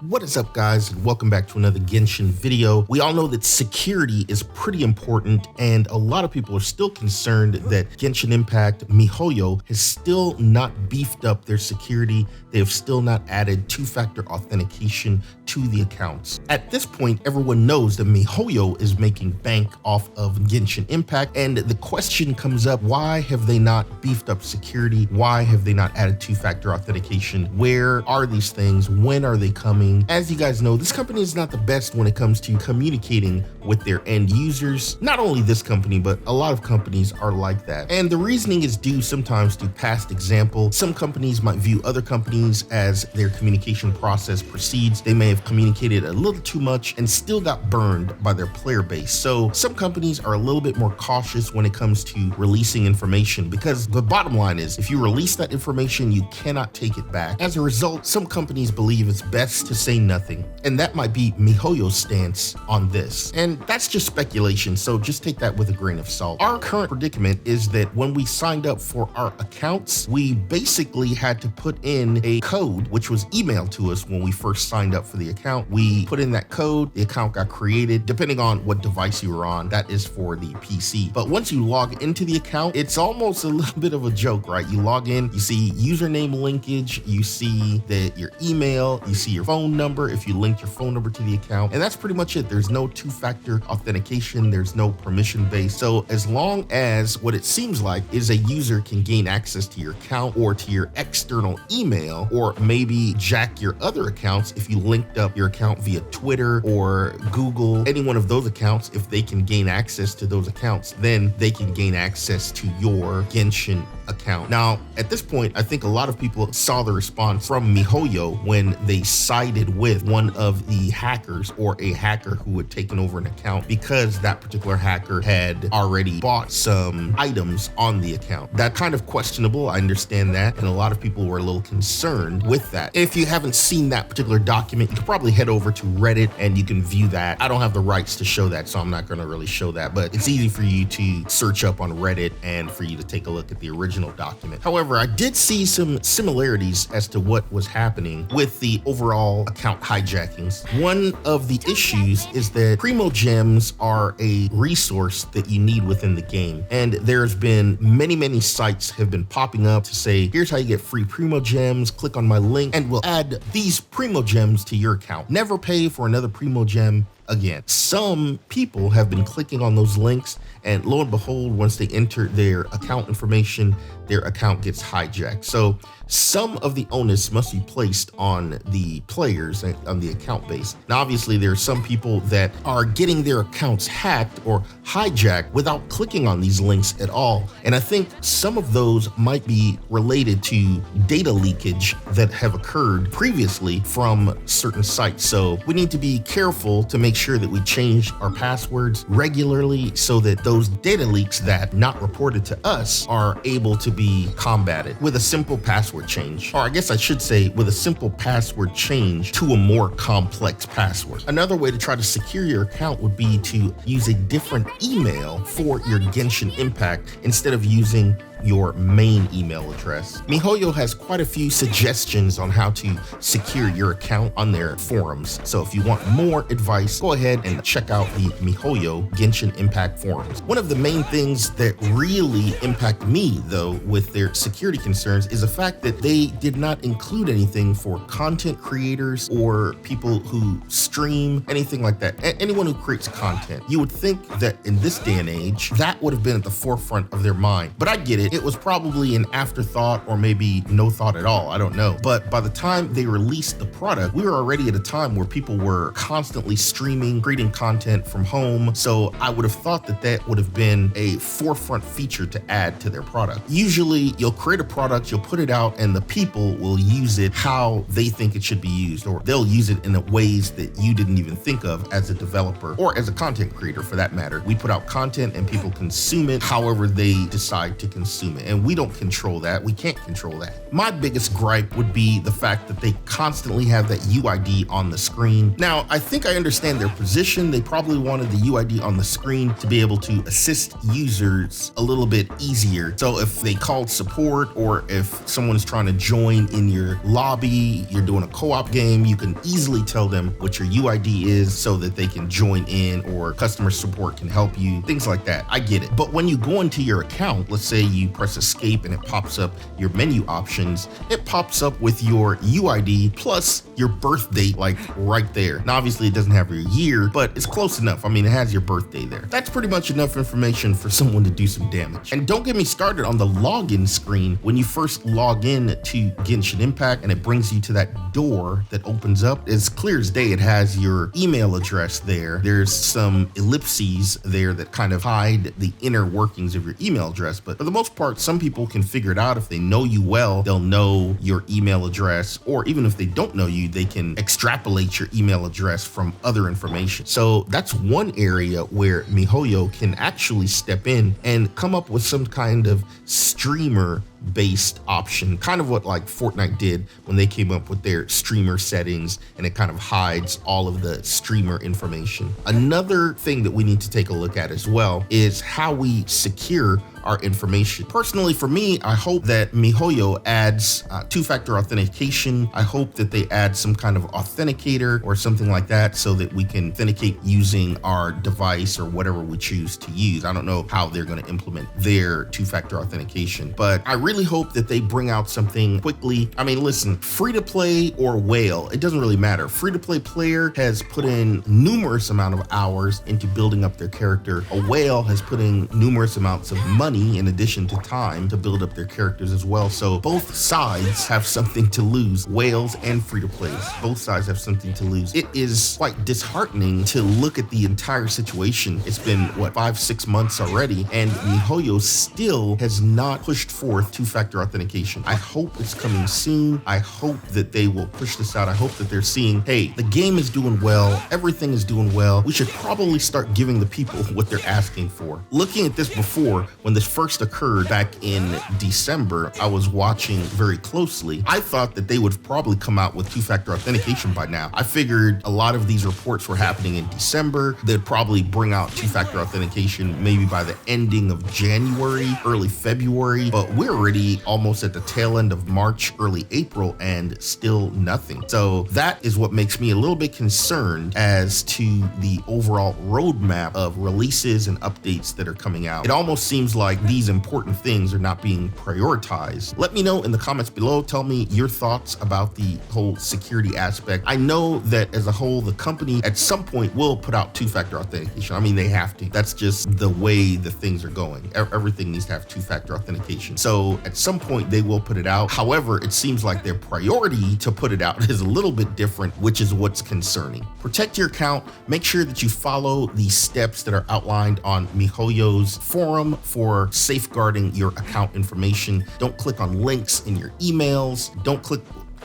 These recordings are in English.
What is up, guys, and welcome back to another Genshin video. We all know that security is pretty important, and a lot of people are still concerned that Genshin Impact MiHoYo has still not beefed up their security. They have still not added two-factor authentication to the accounts. At this point, everyone knows that MiHoYo is making bank off of Genshin Impact, and the question comes up, why have they not beefed up security? Why have they not added two-factor authentication? Where are these things? When are they coming? As you guys know, this company is not the best when it comes to communicating with their end users. Not only this company, but a lot of companies are like that. And the reasoning is due sometimes to past example. Some companies might view other companies as their communication process proceeds. They may have communicated a little too much and still got burned by their player base. So some companies are a little bit more cautious when it comes to releasing information, because the bottom line is, if you release that information, you cannot take it back. As a result, some companies believe it's best to say nothing, and that might be MiHoYo's stance on this. And that's just speculation, so just take that with a grain of salt. Our current predicament is that when we signed up for our accounts, we basically had to put in a code, which was emailed to us when we first signed up for the account. We put in that code, the account got created. Depending on what device you were on, that is for the PC. But once you log into the account, it's almost a little bit of a joke, right? You log in, you see username linkage, you see that your email, you see your phone number if you link your phone number to the account, and that's pretty much it. There's no two-factor authentication, there's no permission base. So as long as what it seems like is a user can gain access to your account or to your external email, or maybe jack your other accounts if you linked up your account via Twitter or Google, any one of those accounts, if they can gain access to those accounts, then they can gain access to your Genshin account. Now, at this point, I think a lot of people saw the response from MiHoYo when they sided with one of the hackers, or a hacker who had taken over an account, because that particular hacker had already bought some items on the account. That kind of questionable, I understand that, and a lot of people were a little concerned with that. If you haven't seen that particular document, you can probably head over to Reddit and you can view that. I don't have the rights to show that, so I'm not going to really show that, but it's easy for you to search up on Reddit and for you to take a look at the original document. However, I did see some similarities as to what was happening with the overall account hijackings. One of the issues is that Primo Gems are a resource that you need within the game, and there's been many sites have been popping up to say, here's how you get free Primo Gems, click on my link and we'll add these Primo Gems to your account. Never pay for another Primo Gem again. Some people have been clicking on those links, and lo and behold, once they enter their account information, their account gets hijacked. So some of the onus must be placed on the players and on the account base. Now, obviously, there are some people that are getting their accounts hacked or hijacked without clicking on these links at all. And I think some of those might be related to data leakage that have occurred previously from certain sites. So we need to be careful to make sure that we change our passwords regularly so that those data leaks that not reported to us are able to be combated with a simple password change. Or I guess I should say with a simple password change to a more complex password. Another way to try to secure your account would be to use a different email for your Genshin Impact instead of using your main email address. MiHoYo has quite a few suggestions on how to secure your account on their forums. So if you want more advice, go ahead and check out the MiHoYo Genshin Impact forums. One of the main things that really impact me, though, with their security concerns is the fact that they did not include anything for content creators or people who stream, anything like that. Anyone who creates content. You would think that in this day and age, that would have been at the forefront of their mind. But I get it. It was probably an afterthought, or maybe no thought at all. I don't know. But by the time they released the product, we were already at a time where people were constantly streaming, creating content from home. So I would have thought that that would have been a forefront feature to add to their product. Usually you'll create a product, you'll put it out, and the people will use it how they think it should be used, or they'll use it in ways that you didn't even think of as a developer or as a content creator for that matter. We put out content and people consume it however they decide to consume assuming, and we don't control that. We can't control that. My biggest gripe would be the fact that they constantly have that UID on the screen. Now, I think I understand their position. They probably wanted the UID on the screen to be able to assist users a little bit easier. So if they called support, or if someone's trying to join in your lobby, you're doing a co-op game, you can easily tell them what your UID is so that they can join in, or customer support can help you, things like that. I get it. But when you go into your account, let's say you press escape and it pops up your menu options, it pops up with your UID plus your birth date, like right there. Now, obviously it doesn't have your year, but it's close enough. I mean, it has your birthday there. That's pretty much enough information for someone to do some damage. And don't get me started on the login screen. When you first log in to Genshin Impact and it brings you to that door that opens up, it's clear as day. It has your email address there. There's some ellipses there that kind of hide the inner workings of your email address. But for the most part, some people can figure it out. If they know you well, they'll know your email address, or even if they don't know you, they can extrapolate your email address from other information. So that's one area where MiHoYo can actually step in and come up with some kind of streamer based option, kind of what like Fortnite did when they came up with their streamer settings, and it kind of hides all of the streamer information. Another thing that we need to take a look at as well is how we secure our information. Personally, for me, I hope that MiHoYo adds two-factor authentication. I hope that they add some kind of authenticator or something like that so that we can authenticate using our device or whatever we choose to use. I don't know how they're going to implement their two-factor authentication, but I really hope that they bring out something quickly. I mean, listen, free-to-play or whale, it doesn't really matter. Free-to-play player has put in numerous amount of hours into building up their character. A whale has put in numerous amounts of money in addition to time to build up their characters as well. So both sides have something to lose. Whales and free-to-plays, both sides have something to lose. It is quite disheartening to look at the entire situation. It's been, what, 5-6 months already, and MiHoYo still has not pushed forth two-factor authentication. I hope it's coming soon. I hope that they will push this out. I hope that they're seeing, hey, the game is doing well, everything is doing well. We should probably start giving the people what they're asking for. Looking at this before, when this first occurred back in December, I was watching very closely. I thought that they would probably come out with two-factor authentication by now. I figured a lot of these reports were happening in December. They'd probably bring out two-factor authentication maybe by the ending of January, early February, but we're already almost at the tail end of March, early April, and still nothing. So that is what makes me a little bit concerned as to the overall roadmap of releases and updates that are coming out. It almost seems like these important things are not being prioritized. Let me know in the comments below. Tell me your thoughts about the whole security aspect. I know that as a whole, the company at some point will put out two-factor authentication. I mean, they have to. That's just the way the things are going. Everything needs to have two-factor authentication. So at some point they will put it out. However, it seems like their priority to put it out is a little bit different, which is what's concerning. Protect your account. Make sure that you follow the steps that are outlined on MiHoYo's forum for safeguarding your account information. Don't click on links in your emails.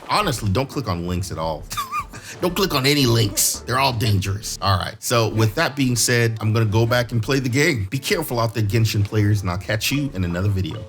Honestly, don't click on links at all. Don't click on any links. They're all dangerous. All right. So with that being said, I'm going to go back and play the game. Be careful out there, Genshin players, and I'll catch you in another video.